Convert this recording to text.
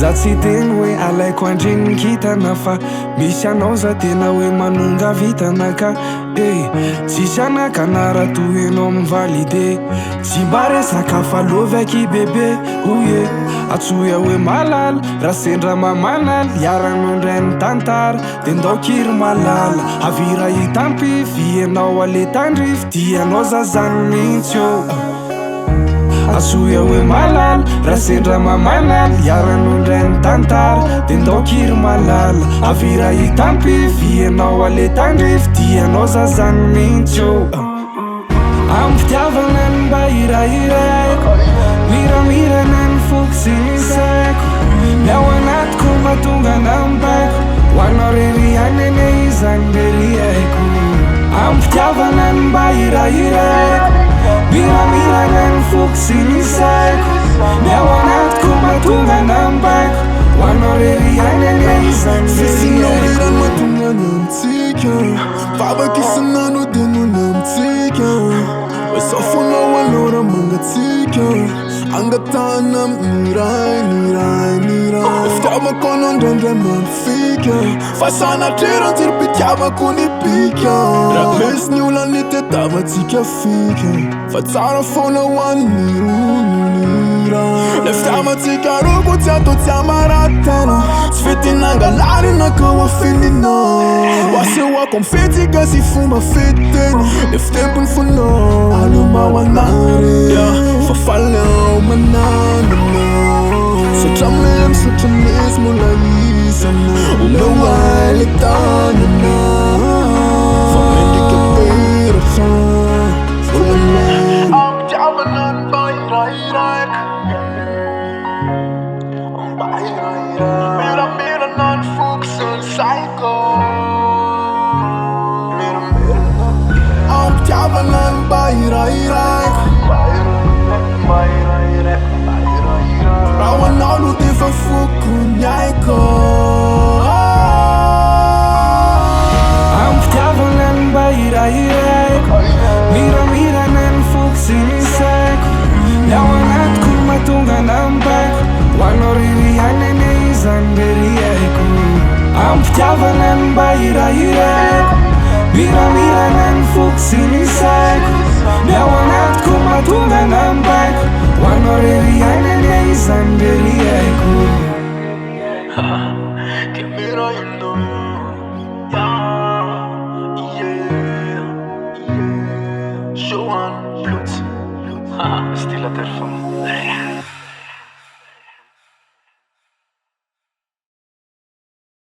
za tsy teny hoe alaiko andregny kitana fa misy anao za tena hoe manonga vitana ka tsisy anakanara tohenao mivalide tsy mba resaka fa lovaky bebe oye atsoya hoe malala raha sendra mamanaly iaranao ndray ny tantara de ndaokiry malala avira hitampy vienao ale tandrify dianao zazany mihitsy eo atsoya hoe malala raha sendra mamanaly iaranao ndray ny tantara de ndaokiry malala avira hitampy vienao ale tandrify dianao zazany mihitsy eo am-pitiavana ny mba hirahiraiko miramirana ny foky sy ny saiko miao anatiko mahatonga nambaiko hoanao rery anene izany rery haiko am-pitiavana ny mba hirahiraiko miramirana ny foky sy ny saiko miao anatiko mahatonga nambaiko hoanao rery anene izany rery haiko mahatonga namitsika vavakisanano de no namitsika Safonao alora mangatsika angatana miray fitiavako anao ndraindray mamifika fa sanatrerany pitiavako ny pika raha mesy ny olany tetavatsika fika fa tsara foana hoan'ny rononira le fitiavatsika roko tsy atao tsy amaratana tsy fetinangalarina ka hoafinina hoasehoako mifetsika sy fomba fetena le fitempony fonao Mawanare Fafalao mananana Sotra mesmo laisana Umewa letanana Famende que pera fa Am-pitiavana ny mba hirahiraiko Miramirana ny foky sy ny saiko Am-pitiavana ny mba hirahiraiko raha anao no defa foko ny aiko am-pitiavana ny mba hirahiraiko miramirana ny foky sy ny saiko miao anatiko mahatonga nambaiko hoanao rery anene izany rery haiko am-pitiavana ny mba hirahiraiko miramirana ny foky sy ny saiko miao anatiko mahatonga nambaiko hoanao rery anene izany rery haiko Kemyrah indo Show on Flwlsgng Still a terfone